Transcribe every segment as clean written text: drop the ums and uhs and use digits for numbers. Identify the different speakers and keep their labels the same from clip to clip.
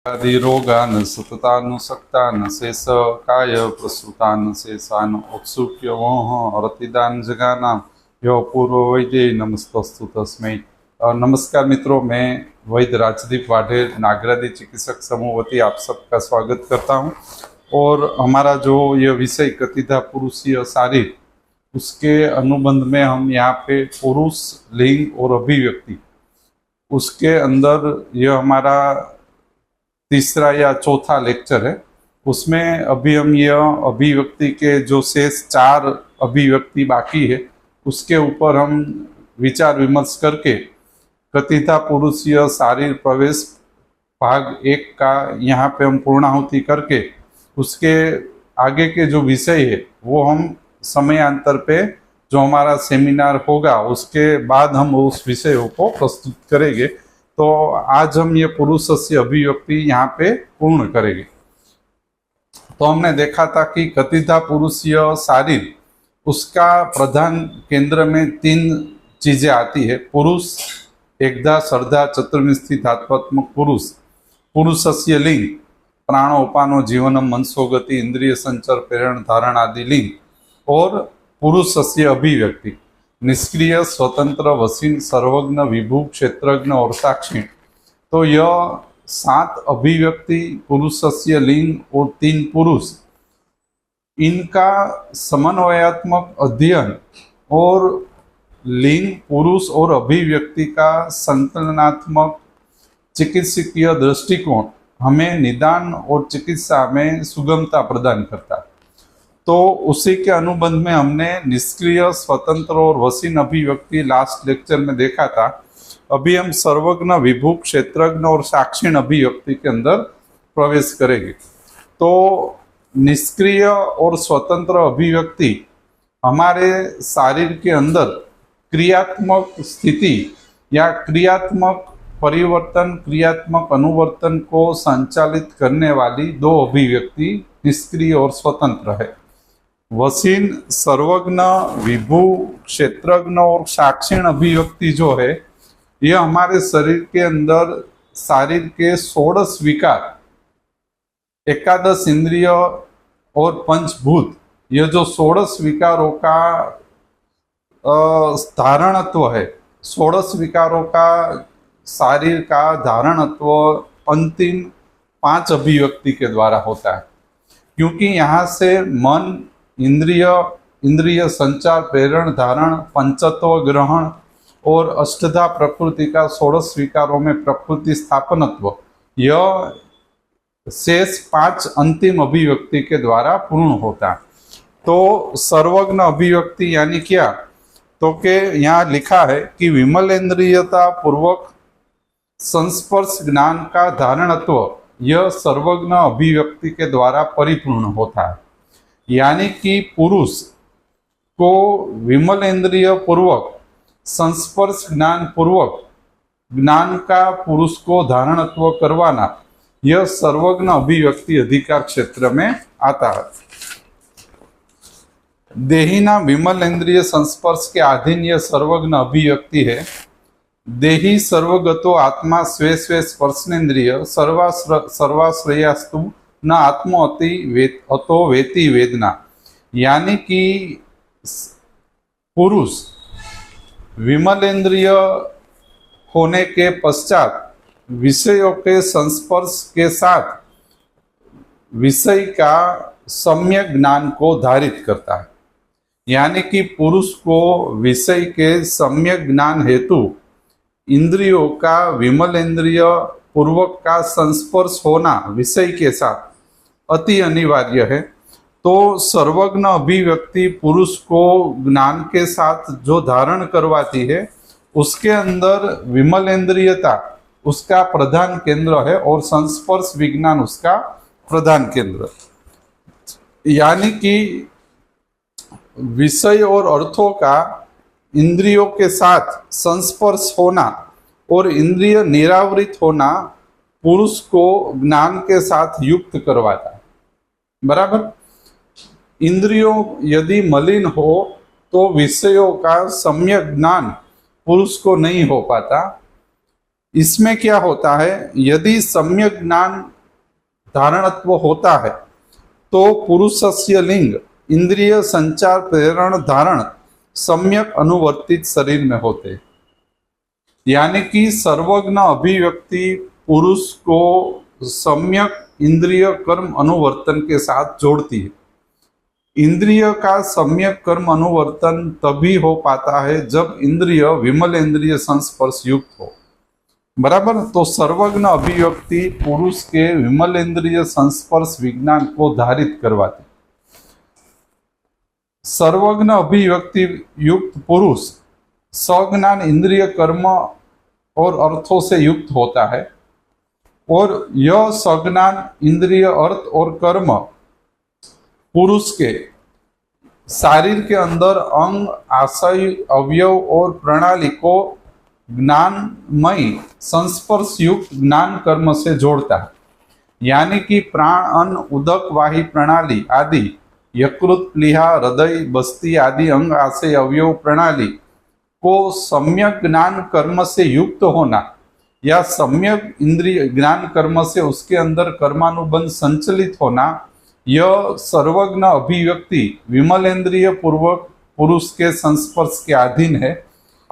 Speaker 1: आदिरोगान् सततानुसक्तान् शेषकाय प्रसृतान् शेषान् औत्सुक्य मोह रतिदान जगाना यो पूर्व वैद्य नमस्तस्तु तस्मै। नमस्कार मित्रों, मैं वैद्य राजदीप वाढेर नागरादी चिकित्सक समूह वती आप सबका स्वागत करता हूं। और हमारा जो ये विषय कथिता पुरुषीय शारीर, उसके अनुबंध में हम यहाँ पे पुरुष लिंग और अभिव्यक्ति, उसके अंदर ये हमारा तीसरा या चौथा लेक्चर है। उसमें अभी हम यह अभिव्यक्ति के जो शेष 4 अभिव्यक्ति बाकी है, उसके ऊपर हम विचार विमर्श करके कथिता पुरुषीय शारीर प्रवेश भाग 1 का यहाँ पे हम पूर्णाहुति करके उसके आगे के जो विषय है वो हम समयांतर पे जो हमारा सेमिनार होगा उसके बाद हम उस विषयों को प्रस्तुत करेंगे। तो आज हम ये पुरुषस्य अभिव्यक्ति यहाँ पे पूर्ण करेंगे। तो हमने देखा था कि कथिता पुरुषीय शारीर, उसका प्रधान केंद्र में 3 चीजें आती है। पुरुष, एकधा सर्धा चतुर्विंशति धात्वात्मक पुरुष, पुरुषस्य लिंग, प्राणो उपानो जीवनम मनसो गति इंद्रिय संचर प्रेरण धारण आदि लिंग, और पुरुषस्य अभिव्यक्ति, निष्क्रिय स्वतंत्र वसीन सर्वज्ञ विभु क्षेत्रज्ञ और साक्षी। तो यह 7 अभिव्यक्ति, पुरुषस्य लिंग और 3 पुरुष, इनका समन्वयात्मक अध्ययन और लिंग, पुरुष और अभिव्यक्ति का संकलनात्मक चिकित्सकीय दृष्टिकोण हमें निदान और चिकित्सा में सुगमता प्रदान करता है। तो उसी के अनुबंध में हमने निष्क्रिय, स्वतंत्र और वसीन अभिव्यक्ति लास्ट लेक्चर में देखा था। अभी हम सर्वज्ञ, विभु, क्षेत्रज्ञ और साक्षीण अभिव्यक्ति के अंदर प्रवेश करेंगे। तो निष्क्रिय और स्वतंत्र अभिव्यक्ति हमारे शरीर के अंदर क्रियात्मक स्थिति या क्रियात्मक परिवर्तन, क्रियात्मक अनुवर्तन को संचालित करने वाली 2 अभिव्यक्ति निष्क्रिय और स्वतंत्र है। वसीन, सर्वज्ञ, विभु, क्षेत्रज्ञ और साक्षीण अभिव्यक्ति जो है, यह हमारे शरीर के अंदर शरीर के 16 विकार, 11 इंद्रिय और पंचभूत, यह जो 16 विकारों का धारणत्व है, 16 विकारों का शरीर का धारणत्व अंतिम 5 अभिव्यक्ति के द्वारा होता है। क्योंकि यहाँ से मन, इंद्रिय संचार, प्रेरण, धारण, पंचत्व, ग्रहण और अष्टधा प्रकृति का 16 विकारों में प्रकृति स्थापनत्व, यह शेष 5 अंतिम अभिव्यक्ति के द्वारा पूर्ण होता है। तो सर्वज्ञ अभिव्यक्ति यानी क्या? तो के यहाँ लिखा है कि विमलेंद्रियता पूर्वक संस्पर्श ज्ञान का धारणत्व, यह सर्वज्ञ अभिव्यक्ति के द्वारा परिपूर्ण होता है। यानी कि पुरुष को विमलेंद्रिय पूर्वक, संस्पर्श ज्ञान पूर्वक ज्ञान का पुरुष को धारणत्व करवाना, यह सर्वज्ञ अभिव्यक्ति अधिकार क्षेत्र में आता है। देहिना विमल इंद्रिय संस्पर्श के अधीन यह सर्वज्ञ अभिव्यक्ति है। देही सर्वगतो आत्मा स्वे स्वे स्पर्शनेन्द्रिय सर्वाश्रयास्तु न आत्मो अतो वेति वेदना। यानी कि पुरुष विमलेंद्रिय होने के पश्चात विषयों के संस्पर्श के साथ विषय का सम्यक ज्ञान को धारित करता है। यानी कि पुरुष को विषय के सम्यक ज्ञान हेतु इंद्रियों का विमलेंद्रिय पूर्वक का संस्पर्श होना विषय के साथ अति अनिवार्य है। तो सर्वज्ञ अभिव्यक्ति पुरुष को ज्ञान के साथ जो धारण करवाती है, उसके अंदर विमलेंद्रियता उसका प्रधान केंद्र है और संस्पर्श विज्ञान उसका प्रधान केंद्र। यानी कि विषय और अर्थों का इंद्रियों के साथ संस्पर्श होना और इंद्रिय निरावृत होना पुरुष को ज्ञान के साथ युक्त करवाता है। बराबर। इंद्रियों यदि मलिन हो तो विषयों का सम्यक ज्ञान पुरुष को नहीं हो पाता। इसमें क्या होता है, यदि सम्यक ज्ञान धारणत्व होता है तो पुरुषस्य लिंग इंद्रिय संचार प्रेरण धारण सम्यक अनुवर्तित शरीर में होते, यानी कि सर्वज्ञ अभिव्यक्ति पुरुष को सम्यक इंद्रिय कर्म अनुवर्तन के साथ जोड़ती है। इंद्रिय का सम्यक कर्म अनुवर्तन तभी हो पाता है जब इंद्रिय विमल इंद्रिय संस्पर्श युक्त हो। बराबर। तो सर्वज्ञ अभिव्यक्ति पुरुष के विमल इंद्रिय संस्पर्श विज्ञान को धारित करवाती। सर्वज्ञ अभिव्यक्ति युक्त पुरुष सज्ञान इंद्रिय कर्म और अर्थों से युक्त होता है, और यह सज्ञान इंद्रिय अर्थ और कर्म पुरुष के शरीर के अंदर अंग आशय अवयव और प्रणाली को ज्ञानमयी संस्पर्श युक्त ज्ञान कर्म से जोड़ता है, यानी कि प्राण अन्न उदक वाही प्रणाली आदि यकृत प्लीहा हृदय बस्ती आदि अंग आशय अवयव प्रणाली को सम्यक ज्ञान कर्म से युक्त होना या सम्यक इंद्रिय ज्ञान कर्म से उसके अंदर कर्मानुबंध संचलित होना, यह सर्वज्ञ अभिव्यक्ति विमलेंद्रिय पूर्वक पुरुष के संस्पर्श के अधीन है,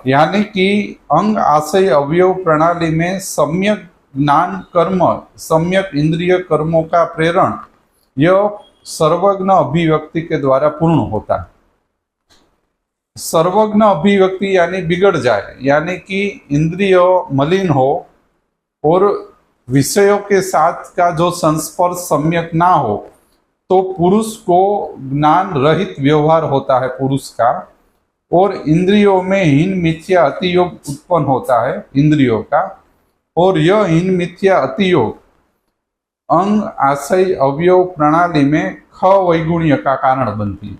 Speaker 1: यानी कि अंग आशय अवयव प्रणाली में सम्यक ज्ञान कर्म सम्यक इंद्रिय कर्मों का प्रेरण यह सर्वज्ञ अभिव्यक्ति के द्वारा पूर्ण होता है। सर्वज्ञ अभिव्यक्ति यानी बिगड़ जाए, यानी कि इंद्रिय मलिन हो और विषयों के साथ का जो संस्पर्श सम्यक ना हो, तो पुरुष को ज्ञान रहित व्यवहार होता है पुरुष का, और इंद्रियों में हीन मिथ्या अतियोग उत्पन्न होता है इंद्रियों का, और यह हीन मिथ्या अतियोग अंग आशय अवयव प्रणाली में ख वैगुण्य का कारण बनती है।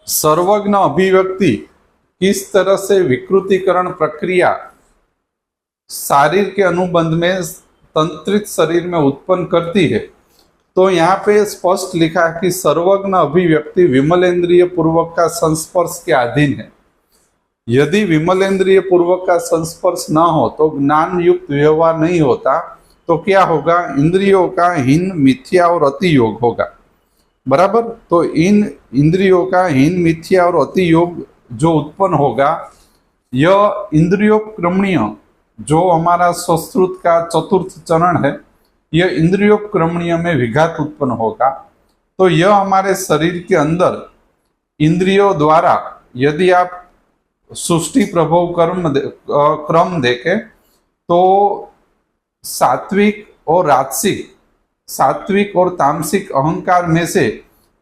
Speaker 1: सर्वज्ञ अभिव्यक्ति किस तरह से विकृतिकरण प्रक्रिया शरीर के अनुबंध में तंत्रित शरीर में उत्पन्न करती है, तो यहाँ पे स्पष्ट लिखा है कि सर्वज्ञ अभिव्यक्ति विमलेंद्रिय पूर्वक का संस्पर्श के अधीन है। यदि विमलेंद्रिय पूर्वक का संस्पर्श न हो तो ज्ञान युक्त व्यवहार नहीं होता, तो क्या होगा, इंद्रियों का हीन मिथ्या और अति योग होगा। बराबर। तो इन इंद्रियों का हीन मिथ्या और अति योग जो उत्पन्न होगा, यह इंद्रियोपक्रमणीय जो हमारा संस्कृत का चतुर्थ चरण है, यह इंद्रियोपक्रमणीय में विघात उत्पन्न होगा। तो यह हमारे शरीर के अंदर इंद्रियों द्वारा, यदि आप सृष्टि प्रभव क्रम देखें तो सात्विक और राजसिक, सात्विक और तामसिक अहंकार में से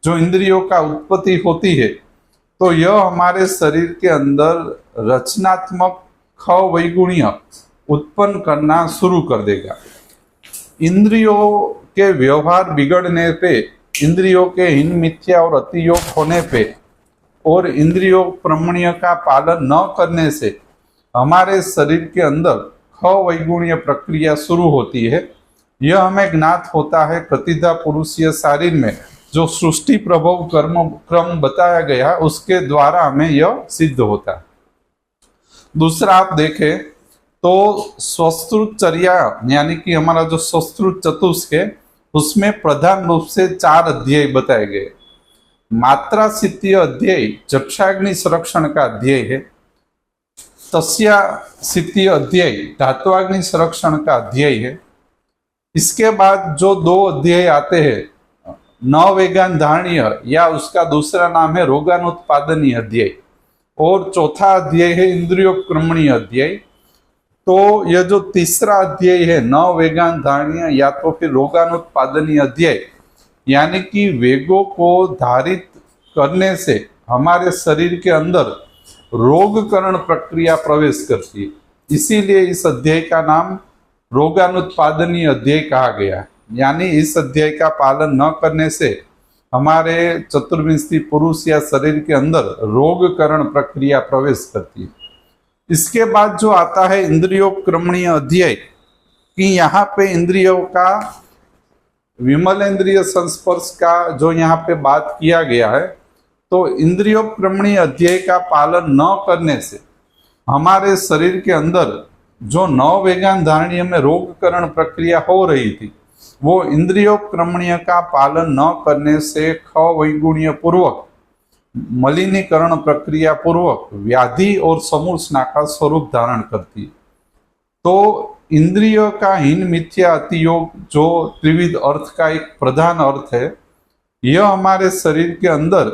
Speaker 1: जो इंद्रियों का उत्पत्ति होती है, तो यह हमारे शरीर के अंदर रचनात्मक ख वैगुण्य उत्पन्न करना शुरू कर देगा। इंद्रियों के व्यवहार बिगड़ने पे, इंद्रियों के हीन मिथ्या और अतियोग होने पे और इंद्रियों प्रमणीय का पालन न करने से हमारे शरीर के अंदर ख वैगुण्य प्रक्रिया शुरू होती है। यह हमें ज्ञात होता है प्रतिधा पुरुषीय शरीर में जो सृष्टि प्रभव क्रम बताया गया, उसके द्वारा हमें यह सिद्ध होता है। दूसरा आप देखें तो स्वश्रुतचर्या यानी कि हमारा जो स्वश्रुत चतुष्क है, उसमें प्रधान रूप से 4 अध्याय बताए गए। मात्रा सिद्धि अध्याय चक्षाग्नि संरक्षण का अध्याय है। तस्या सिद्धि अध्याय धात्वाग्नि संरक्षण का अध्याय है। इसके बाद जो 2 अध्याय आते हैं, नववेगान धारणीय या उसका दूसरा नाम है रोगानुत्पादनीय अध्याय, और चौथा अध्याय है इंद्रियोपक्रमणीय अध्याय। तो यह जो तीसरा अध्याय है नववेगान धारणीय या तो फिर रोगानुत्पादनीय अध्याय, यानी कि वेगों को धारित करने से हमारे शरीर के अंदर रोगकरण प्रक्रिया प्रवेश करती है, इसीलिए इस अध्याय का नाम रोगानुत्पादनीय अध्याय कहा गया है। यानी इस अध्याय का पालन न करने से हमारे चतुर्विंशति पुरुष या शरीर के अंदर रोगकरण प्रक्रिया प्रवेश करती है। इसके बाद जो आता है इंद्रियोपक्रमणीय अध्याय, कि यहाँ पे इंद्रियों का विमल इंद्रिय संस्पर्श का जो यहाँ पे बात किया गया है, तो इंद्रियोपक्रमणीय अध्याय का पालन न करने से हमारे शरीर के अंदर जो नववेगान धारणीय में रोगकरण प्रक्रिया हो रही थी, वो इंद्रियोक्रमणीय का पालन न करने से खवैगुण्य पूर्वक मलिनीकरण प्रक्रिया पूर्वक व्याधि और समूर्छना का स्वरूप धारण करती है। तो इंद्रियों का हीन मिथ्या अतियोग जो त्रिविध अर्थ का एक प्रधान अर्थ है, यह हमारे शरीर के अंदर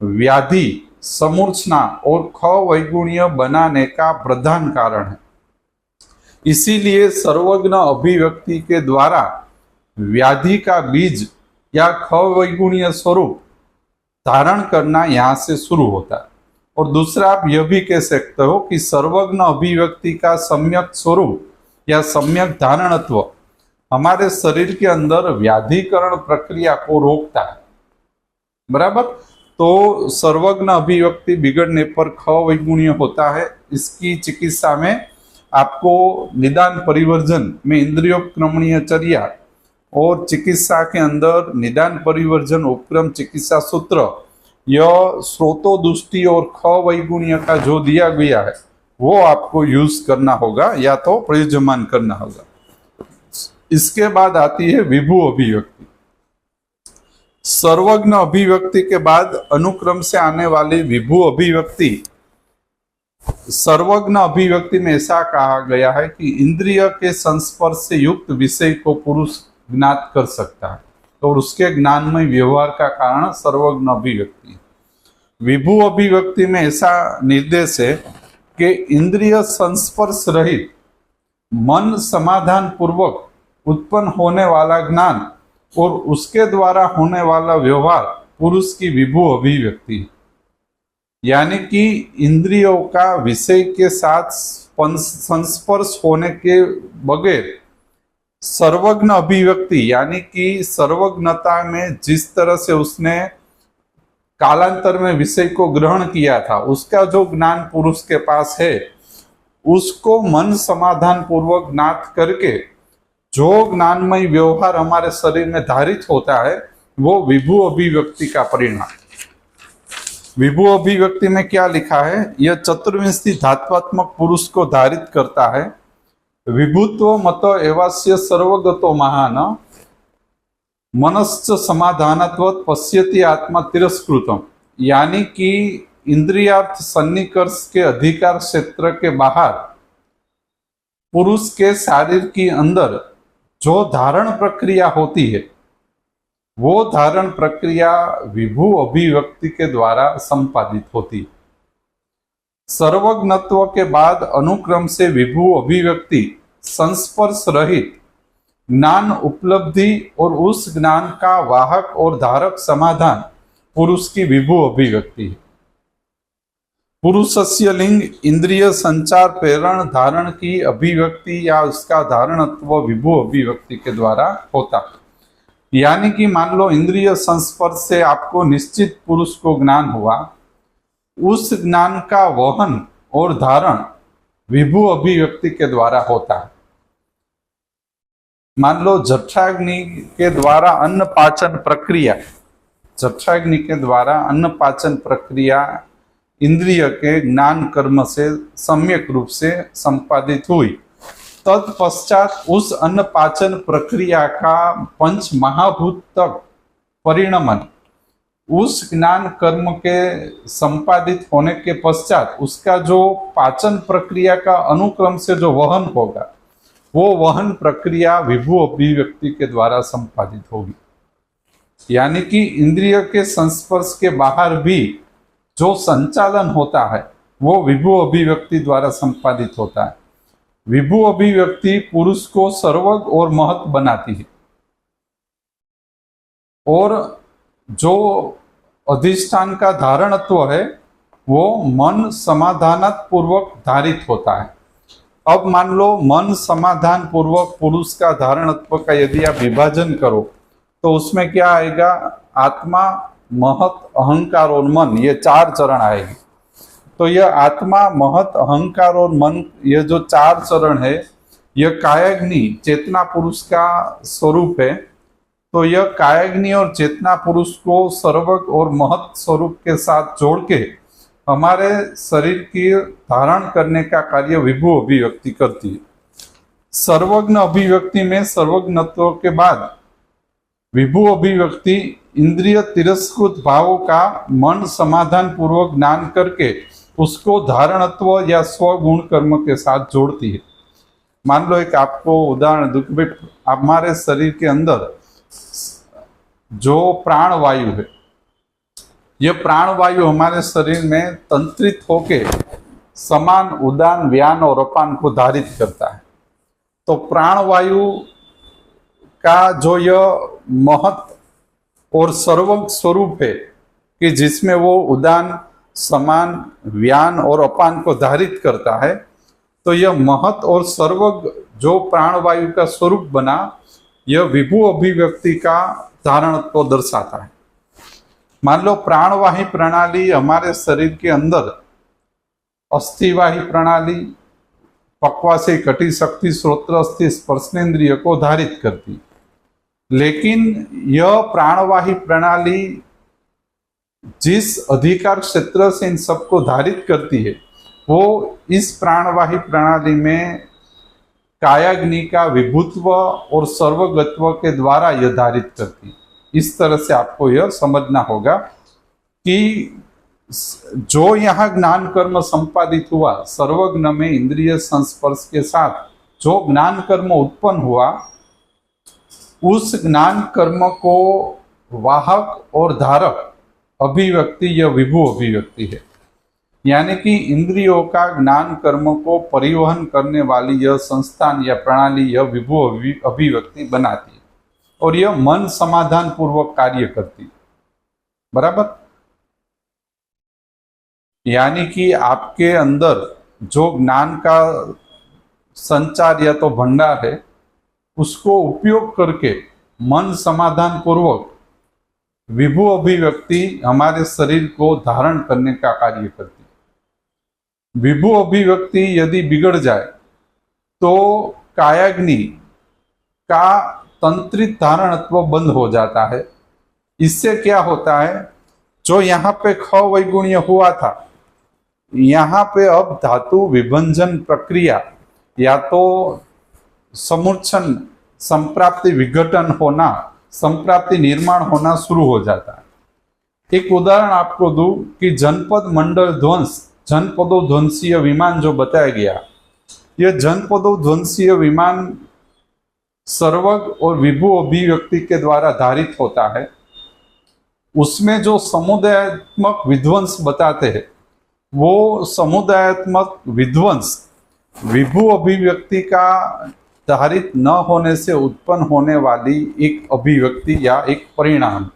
Speaker 1: व्याधि, समूर्छना और खवैगुण्य बनाने का प्रधान कारण है। इसीलिए सर्वज्ञ अभिव्यक्ति के द्वारा व्याधि का बीज या खवैगुण्य स्वरूप धारण करना यहाँ से शुरू होता है। और दूसरा आप यह भी कह सकते हो कि सर्वज्ञ अभिव्यक्ति का सम्यक स्वरूप या सम्यक धारणत्व हमारे शरीर के अंदर व्याधिकरण प्रक्रिया को रोकता है। बराबर। तो सर्वज्ञ अभिव्यक्ति बिगड़ने पर खवैगुण्य होता है। इसकी चिकित्सा में आपको निदान परिवर्जन में इंद्रियोक्रमणीय चर्या और चिकित्सा के अंदर निदान परिवर्जन उपक्रम चिकित्सा सूत्र, यह स्रोतो दृष्टि और खवैगुण्य का जो दिया गया है वो आपको यूज करना होगा या तो प्रयुज्यमान करना होगा। इसके बाद आती है विभु अभिव्यक्ति। सर्वज्ञ अभिव्यक्ति के बाद अनुक्रम से आने वाली विभु अभिव्यक्ति। सर्वज्ञ अभिव्यक्ति में ऐसा कहा गया है कि इंद्रिय के संस्पर्श से युक्त विषय को पुरुष ज्ञात कर सकता है, तो उसके ज्ञानमय व्यवहार का कारण सर्वज्ञ अभिव्यक्ति है। विभु अभिव्यक्ति में ऐसा निर्देश है कि इंद्रिय संस्पर्श रहित मन समाधान पूर्वक उत्पन्न होने वाला ज्ञान और उसके द्वारा होने वाला व्यवहार पुरुष की विभु अभिव्यक्ति है। यानी कि इंद्रियों का विषय के साथ संस्पर्श होने के बगैर सर्वज्ञ अभिव्यक्ति, यानी कि सर्वज्ञता में जिस तरह से उसने कालांतर में विषय को ग्रहण किया था, उसका जो ज्ञान पुरुष के पास है, उसको मन समाधान पूर्वक ज्ञात करके जो ज्ञानमय व्यवहार हमारे शरीर में धारित होता है, वो विभु अभिव्यक्ति का परिणाम। विभु अभिव्यक्ति में क्या लिखा है? यह चतुर्विंशी धात्वात्मक पुरुष को धारित करता है। विभुत्व मत एवास्य सर्वगतो महान मनश्च समाधानत्वत् पश्यति आत्मा तिरस्कृतम। यानी कि इंद्रियार्थ सन्निकर्ष के अधिकार क्षेत्र के बाहर पुरुष के शरीर के अंदर जो धारण प्रक्रिया होती है, वो धारण प्रक्रिया विभु अभिव्यक्ति के द्वारा संपादित होती है। सर्वज्ञत्व के बाद अनुक्रम से विभु अभिव्यक्ति संस्पर्श रहित ज्ञान उपलब्धि और उस ज्ञान का वाहक और धारक समाधान पुरुष की विभु अभिव्यक्ति है। पुरुषस्य लिंग इंद्रिय संचार प्रेरण धारण की अभिव्यक्ति या उसका धारणत्व विभु अभिव्यक्ति के द्वारा होता है। यानी कि मान लो इंद्रिय संस्पर्श से आपको निश्चित पुरुष को ज्ञान हुआ, उस ज्ञान का वहन और धारण विभु अभिव्यक्ति के द्वारा होता है। मान लो जठराग्नि के द्वारा अन्न पाचन प्रक्रिया, जठराग्नि के द्वारा अन्न पाचन प्रक्रिया इंद्रिय के ज्ञान कर्म से सम्यक रूप से संपादित हुई, तत्पश्चात उस अन्न पाचन प्रक्रिया का पंच महाभूत तक परिणमन उस ज्ञान कर्म के संपादित होने के पश्चात उसका जो पाचन प्रक्रिया का अनुक्रम से जो वहन होगा, वो वहन प्रक्रिया विभु अभिव्यक्ति के द्वारा संपादित होगी। यानी कि इंद्रिय के संस्पर्श के बाहर भी जो संचालन होता है, वो विभु अभिव्यक्ति द्वारा संपादित होता है। विभु अभिव्यक्ति पुरुष को सर्वज्ञ और महत बनाती है, और जो अधिष्ठान का धारणत्व है वो मन समाधानात् पूर्वक धारित होता है। अब मान लो मन समाधान पूर्वक पुरुष का धारणत्व का यदि आप विभाजन करो तो उसमें क्या आएगा? आत्मा, महत, अहंकार और मन, ये चार चरण आएंगे। तो यह आत्मा, महत, अहंकार और मन, यह जो चार चरण है, यह कायाग्नि चेतना पुरुष का स्वरूप है। तो यह कायाग्नि और चेतना पुरुष को सर्वज्ञ और महत स्वरूप के साथ जोड़ के हमारे शरीर की धारण करने का कार्य विभु अभिव्यक्ति करती है। सर्वज्ञ अभिव्यक्ति में सर्वज्ञत्व के बाद विभु अभिव्यक्ति इंद्रिय तिरस्कृत भावों का मन समाधान पूर्वक ज्ञान करके उसको धारणत्व या स्वगुण कर्म के साथ जोड़ती है। मान लो एक आपको उदाहरण दूं कि हमारे शरीर के अंदर जो प्राण वायु है, यह प्राण वायु हमारे शरीर में तंत्रित होके समान उदान व्यान और अपान को धारित करता है। तो प्राण वायु का जो यह महत और सर्वज्ञ स्वरूप है कि जिसमें वो उदान समान व्यान और अपान को धारित करता है, तो यह महत और सर्वज्ञ जो प्राणवायु का स्वरूप बना, यह विभु अभिव्यक्ति का धारणत्व दर्शाता है। मान लो प्राणवाही प्रणाली हमारे शरीर के अंदर अस्थिवाही प्रणाली, पक्वासी कटी शक्ति श्रोत्र अस्थि स्पर्शनेन्द्रिय को धारित करती, लेकिन यह प्राणवाही प्रणाली जिस अधिकार क्षेत्र से इन सबको धारित करती है, वो इस प्राणवाही प्रणाली में कायाग्नि का विभुत्व और सर्वगत्व के द्वारा यह धारित करती। इस तरह से आपको यह समझना होगा कि जो यहाँ ज्ञान कर्म संपादित हुआ, सर्वज्ञ में इंद्रिय संस्पर्श के साथ जो ज्ञान कर्म उत्पन्न हुआ, उस ज्ञान कर्म को वाहक और धारक अभिव्यक्ति यह विभु अभिव्यक्ति है। यानी कि इंद्रियों का ज्ञान कर्म को परिवहन करने वाली यह संस्थान या प्रणाली यह विभु अभिव्यक्ति बनाती है और यह मन समाधान पूर्वक कार्य करती है। बराबर। यानी कि आपके अंदर जो ज्ञान का संचार या तो भंडार है, उसको उपयोग करके मन समाधान पूर्वक विभु अभिव्यक्ति हमारे शरीर को धारण करने का कार्य करती है। विभु अभिव्यक्ति यदि बिगड़ जाए तो कायाग्नि का तंत्रित धारणत्व बंद हो जाता है। इससे क्या होता है, जो यहाँ पे ख वैगुण्य हुआ था, यहाँ पे अब धातु विभंजन प्रक्रिया या तो समुच्चन संप्राप्ति विघटन होना, संप्राप्ति निर्माण होना शुरू हो जाता है। एक उदाहरण आपको दूं कि जनपद मंडल ध्वंस, जनपदों ध्वंसीय विमान जो बताया गया, यह जनपदों ध्वंसीय विमान सर्वज्ञ और विभु अभिव्यक्ति के द्वारा धारित होता है। उसमें जो समुदायात्मक विध्वंस बताते हैं, वो समुदायात्मक विध्वंस विभु अभिव्यक्ति का धारित न होने से उत्पन्न होने वाली एक अभिव्यक्ति या एक परिणाम,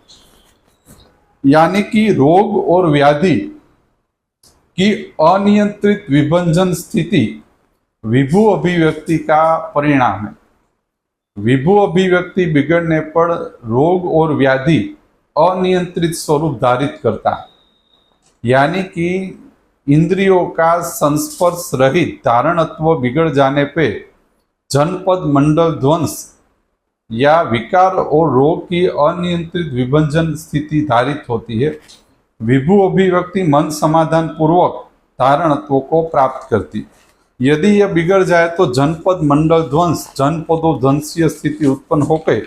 Speaker 1: यानी कि रोग और व्याधि की अनियंत्रित विभंजन स्थिति विभु अभिव्यक्ति का परिणाम है। विभु अभिव्यक्ति बिगड़ने पर रोग और व्याधि अनियंत्रित स्वरूप धारित करता है, यानी कि इंद्रियों का संस्पर्श रहित धारणत्व बिगड़ जाने पे जनपद मंडल ध्वंस या विकार और रोग की अनियंत्रित विभंजन स्थिति धारित होती है। विभु अभिव्यक्ति मन समाधान पूर्वक धारणत्व को प्राप्त करती। यदि यह बिगड़ जाए तो जनपद मंडल ध्वंस, जनपदों ध्वंसीय स्थिति उत्पन्न होकर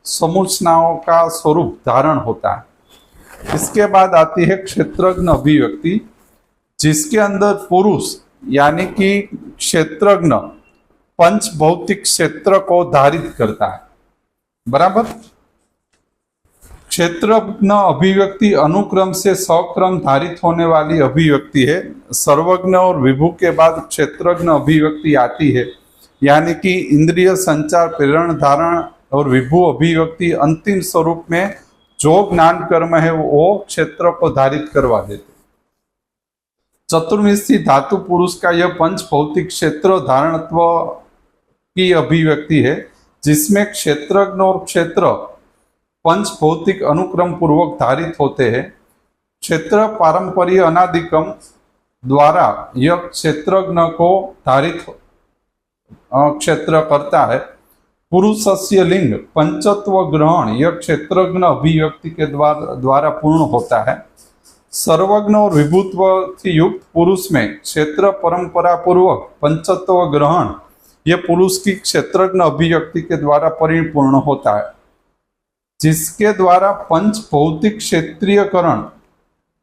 Speaker 1: समुचनाओं का स्वरूप धारण होता है। इसके बाद आती है क्षेत्रज्ञ अभिव्यक्ति, जिसके अंदर पुरुष यानी कि क्षेत्रज्ञ पंच भौतिक क्षेत्र को धारित करता है। बराबर। क्षेत्रज्ञ अभिव्यक्ति अनुक्रम से सक्रम धारित होने वाली अभिव्यक्ति है। सर्वज्ञ और विभु के बाद क्षेत्रज्ञ अभिव्यक्ति आती है, यानी कि इंद्रिय संचार प्रेरण धारण और विभु अभिव्यक्ति अंतिम स्वरूप में जो ज्ञान कर्म है वो क्षेत्र को धारित करवा देते। चतुर्विंशी धातु पुरुष का यह पंच भौतिक क्षेत्र धारणत्व की अभिव्यक्ति है, जिसमें क्षेत्रज्ञ और क्षेत्र पंच भौतिक अनुक्रम पूर्वक धारित होते हैं। क्षेत्र पारंपरिक अनादिकम द्वारा यह क्षेत्रज्ञ को धारित क्षेत्र करता है। पुरुषस्य लिंग पंचत्व ग्रहण यह क्षेत्रज्ञ अभिव्यक्ति के द्वारा पूर्ण होता है। सर्वज्ञ और विभुत्व से युक्त पुरुष में क्षेत्र परंपरा पूर्वक पंचत्व ग्रहण ये पुरुष की क्षेत्रज्ञ अभिव्यक्ति के द्वारा परिपूर्ण होता है, जिसके द्वारा पंच भौतिक क्षेत्रीयकरण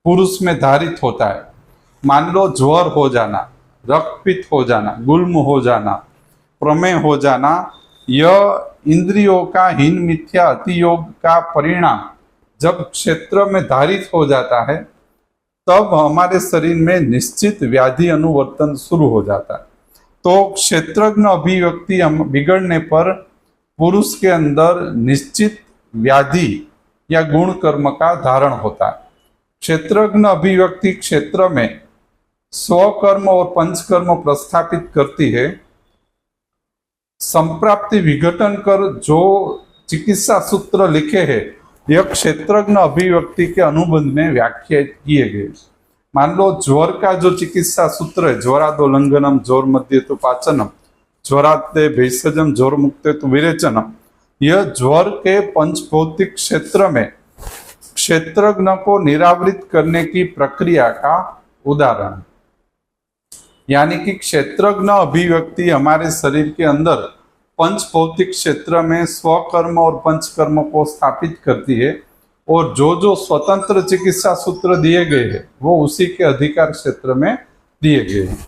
Speaker 1: पुरुष में धारित होता है। मान लो ज्वर हो जाना, रक्तपित्त हो जाना, गुल्म हो जाना, प्रमेय हो जाना, यह इंद्रियों का हीन मिथ्या अतियोग का परिणाम जब क्षेत्र में धारित हो जाता है, तब हमारे शरीर में निश्चित व्याधि अनुवर्तन शुरू हो जाता है। तो क्षेत्रज्ञ अभिव्यक्ति बिगड़ने पर पुरुष के अंदर निश्चित व्याधि या गुण कर्म का धारण होता है। क्षेत्रज्ञ अभिव्यक्ति क्षेत्र में स्वकर्म और पंचकर्म प्रस्थापित करती है। संप्राप्ति विघटन कर जो चिकित्सा सूत्र लिखे हैं, यह क्षेत्रज्ञ अभिव्यक्ति के अनुबंध में व्याख्यायित किए गए। मान लो ज्वर का जो चिकित्सा सूत्र है, ज्वरादोल्लंघनम, ज्वर मध्य तो पाचनम, ज्वराते भेषजम, ज्वर मुक्ते तो विरेचनम, यह ज्वर के पंचभौतिक क्षेत्र में क्षेत्रज्ञ को निरावृत करने की प्रक्रिया का उदाहरण। यानी कि क्षेत्रज्ञ अभिव्यक्ति हमारे शरीर के अंदर पंचभौतिक क्षेत्र में स्वकर्म और पंचकर्म को स्थापित करती है, और जो जो स्वतंत्र चिकित्सा सूत्र दिए गए हैं वो उसी के अधिकार क्षेत्र में दिए गए हैं।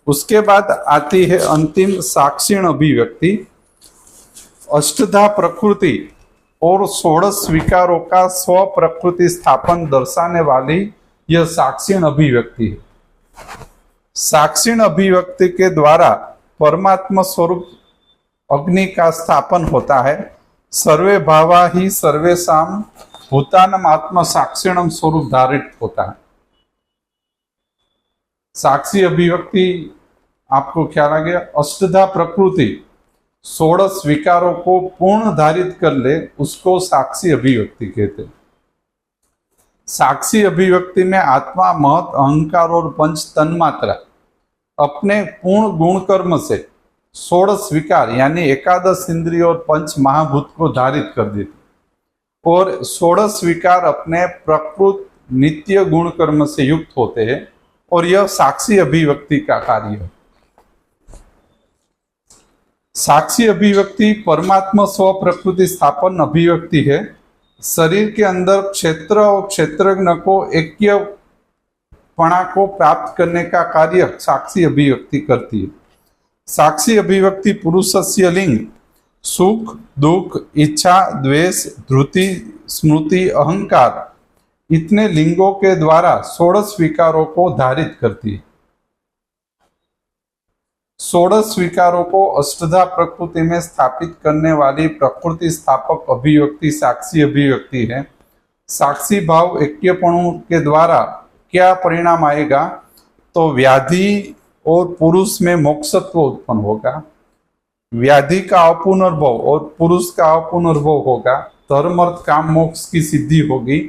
Speaker 1: उसके बाद आती है अंतिम साक्षीण अभिव्यक्ति। अष्टधा प्रकृति और 16 विकारों का स्व प्रकृति स्थापन दर्शाने वाली यह साक्षीण अभिव्यक्ति है। साक्षीण अभिव्यक्ति के द्वारा परमात्मा स्वरूप अग्नि का स्थापन होता है। सर्वे भावा ही सर्वेषाम भूतानम आत्मा साक्षिणम स्वरूप धारित होता है। साक्षी अभिव्यक्ति आपको ख्याल आ गया। अष्टधा प्रकृति 16 विकारों को पूर्ण धारित कर ले, उसको साक्षी अभिव्यक्ति कहते हैं। साक्षी अभिव्यक्ति में आत्मा, महत, अहंकार और पंच तन्मात्रा अपने पूर्ण गुण कर्म से 16 विकार यानी एकादश इंद्रिय और पंच महाभूत को धारित कर देती, और 16 विकार अपने प्रकृत नित्य गुण कर्म से युक्त होते हैं, और यह साक्षी अभिव्यक्ति का कार्य है। साक्षी अभिव्यक्ति परमात्मा स्व प्रकृति स्थापन अभिव्यक्ति है। शरीर के अंदर क्षेत्र और क्षेत्रज्ञ को ऐक्यपणा को प्राप्त करने का कार्य साक्षी अभिव्यक्ति करती है। साक्षी अभिव्यक्ति पुरुषस्य लिंग, सुख, दुख, इच्छा, द्वेष, धृति, स्मृति, अहंकार इतने लिंगों के द्वारा 16 विकारों को धारित करती है। 16 विकारों को अष्टधा प्रकृति में स्थापित करने वाली प्रकृति स्थापक अभिव्यक्ति साक्षी अभिव्यक्ति है। साक्षी भाव ऐक्यपणु के द्वारा क्या परिणाम आएगा, तो व्याधि और पुरुष में मोक्षत्व उत्पन्न होगा। व्याधि का अपुनर्भव और पुरुष का अपुनर्भव होगा। धर्म अर्थ काम मोक्ष की सिद्धि होगी,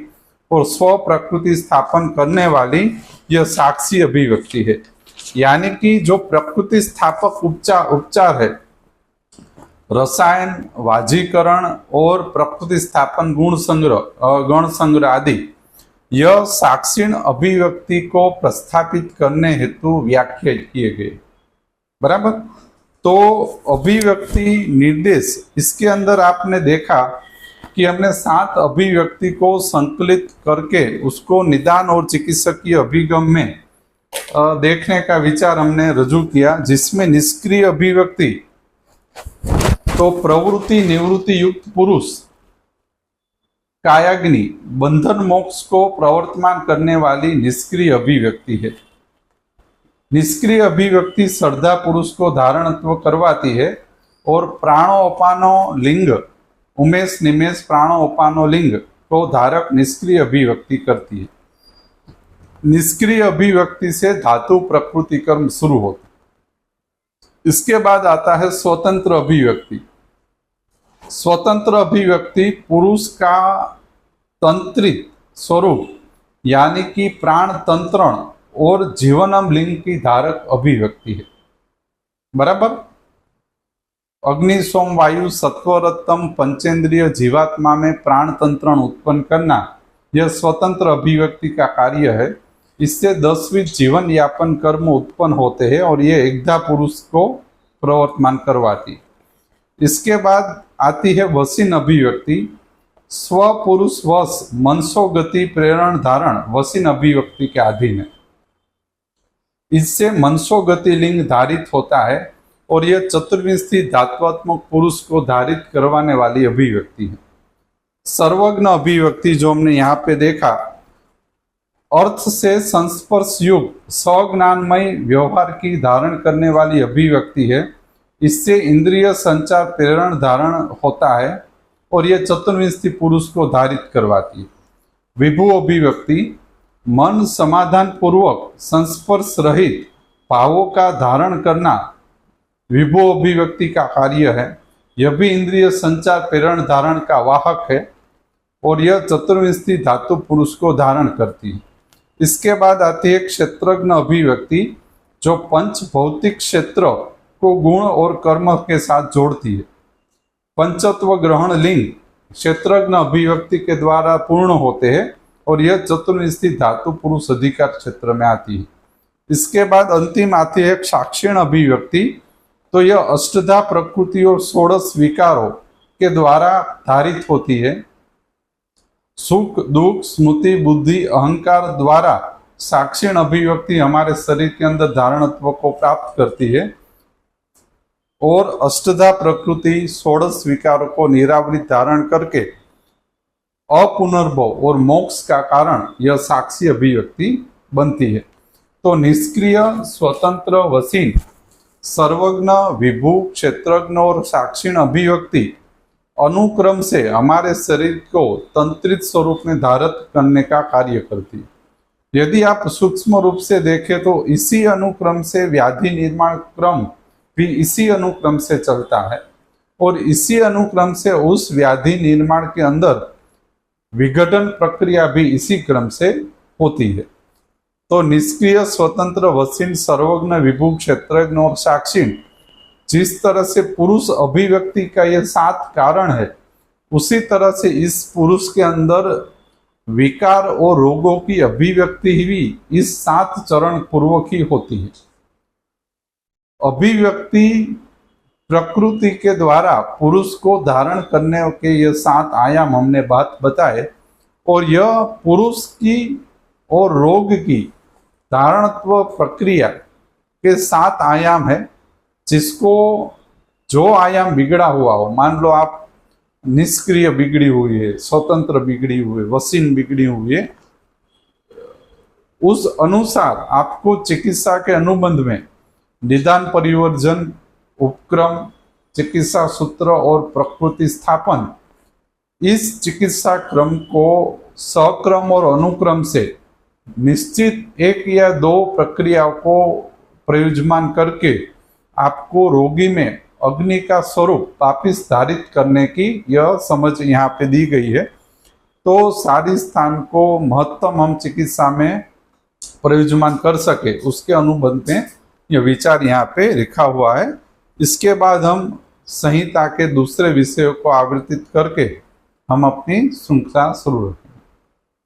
Speaker 1: और स्व प्रकृति स्थापन करने वाली यह साक्षी अभिव्यक्ति है। यानी कि जो प्रकृति स्थापक उपचार है, रसायन, वाजीकरण और प्रकृति स्थापन गुण संग्रह, गण संग्रह आदि, यह साक्षीण अभिव्यक्ति को प्रस्थापित करने हेतु व्याख्यायित किए गए। बराबर। तो अभिव्यक्ति निर्देश, इसके अंदर आपने देखा कि हमने 7 अभिव्यक्ति को संकलित करके उसको निदान और चिकित्सकीय अभिगम में देखने का विचार हमने रजू किया, जिसमें निष्क्रिय अभिव्यक्ति तो प्रवृत्ति निवृत्ति युक्त पुरुष, कायाग्नि बंधन मोक्ष को प्रवर्तमान करने वाली निष्क्रिय अभिव्यक्ति है। निष्क्रिय अभिव्यक्ति श्रद्धा पुरुष को धारणत्व करवाती है, और प्राणोपानो लिंग, उमेश निमेश प्राणोपानो लिंग को धारक निष्क्रिय अभिव्यक्ति करती है। निष्क्रिय अभिव्यक्ति से धातु प्रकृति कर्म शुरू होता। इसके बाद आता है स्वतंत्र अभिव्यक्ति। स्वतंत्र अभिव्यक्ति पुरुष का तंत्रित स्वरूप यानी कि प्राण तंत्रण और जीवनम लिंग की धारक अभिव्यक्ति है। बराबर। अग्नि, सोम, वायु, सत्व, रत्तम पंचेंद्रिय जीवात्मा में प्राण तंत्रण उत्पन्न करना यह स्वतंत्र अभिव्यक्ति का कार्य है। इससे 10 जीवन यापन कर्म उत्पन्न होते हैं और ये एकधा पुरुष को प्रवर्तमान करवाती। इसके बाद आती है वसीन अभिव्यक्ति। स्व पुरुष वश मनसो गति प्रेरण धारण वसीन अभिव्यक्ति के अधीन है। इससे मनसो गति लिंग धारित होता है और यह चतुर्विंशी धात्वात्मक पुरुष को धारित करवाने वाली अभिव्यक्ति है। सर्वज्ञ अभिव्यक्ति जो हमने यहाँ पे देखा, अर्थ से संस्पर्श युक्त स्वज्ञानमय व्यवहार की धारण करने वाली अभिव्यक्ति है। इससे इंद्रिय संचार प्रेरण धारण होता है और यह चतुर्विंशी पुरुष को धारित करवाती है। विभु अभिव्यक्ति मन समाधान पूर्वक संस्पर्श रहित भावों का धारण करना विभु अभिव्यक्ति का कार्य है। यह भी इंद्रिय संचार प्रेरण धारण का वाहक है और यह चतुर्विंशी धातु पुरुष को धारण करती है। इसके बाद आती है क्षेत्रज्ञ अभिव्यक्ति जो पंच भौतिक क्षेत्र को गुण और कर्म के साथ जोड़ती है। पंचत्व ग्रहण लिंग क्षेत्रज्ञ अभिव्यक्ति के द्वारा पूर्ण होते हैं और यह चतुर्विंशी धातु पुरुष अधिकार क्षेत्र में आती है। इसके बाद अंतिम आती है साक्षिण अभिव्यक्ति। तो यह अष्टधा प्रकृति और 16 विकारों के द्वारा धारित होती है। सुख दुख स्मृति बुद्धि अहंकार द्वारा साक्षिण अभिव्यक्ति हमारे शरीर के अंदर धारणत्व को प्राप्त करती है और अष्टधा प्रकृति 16 विकारों को निरावृत धारण करके अपुनर्भव और मोक्ष का कारण यह साक्षी अभिव्यक्ति बनती है। तो निष्क्रिय स्वतंत्र वसीन सर्वज्ञ विभु क्षेत्रज्ञ और साक्षिण अभिव्यक्ति अनुक्रम से हमारे शरीर को तंत्रित स्वरूप में धारित करने का कार्य करती है। यदि आप सूक्ष्म रूप से देखें तो इसी अनुक्रम से व्याधि निर्माण क्रम भी इसी अनुक्रम से चलता है और इसी अनुक्रम से उस व्याधि निर्माण के अंदर विघटन प्रक्रिया भी इसी क्रम से होती है। तो निष्क्रिय स्वतंत्र वसीन सर्वज्ञ विभु क्षेत्रज्ञ और साक्षिण जिस तरह से पुरुष अभिव्यक्ति का यह 7 कारण है, उसी तरह से इस पुरुष के अंदर विकार और रोगों की अभिव्यक्ति भी इस 7 चरण पूर्वक ही होती है। अभिव्यक्ति प्रकृति के द्वारा पुरुष को धारण करने के ये 7 आयाम हमने बात बताए और यह पुरुष की और रोग की धारणत्व प्रक्रिया के 7 आयाम है। जिसको जो आयाम बिगड़ा हुआ हो, मान लो आप निष्क्रिय बिगड़ी हुई है, स्वतंत्र बिगड़ी हुई, वसीन बिगड़ी हुई है, उस अनुसार आपको चिकित्सा के अनुबंध में निदान परिवर्जन उपक्रम चिकित्सा सूत्र और प्रकृति स्थापन इस चिकित्सा क्रम को सक्रम और अनुक्रम से निश्चित 1 या 2 प्रक्रियाओं को प्रयुज्यमान करके आपको रोगी में अग्नि का स्वरूप वापिस धारित करने की यह समझ यहाँ पे दी गई है। तो सारी स्थान को महत्तम हम चिकित्सा में प्रयुज्यमान कर सके उसके अनुबंध में यह विचार यहाँ पे लिखा हुआ है। इसके बाद हम संहिता के दूसरे विषयों को आवृत्तित करके हम अपनी श्रृंखला शुरू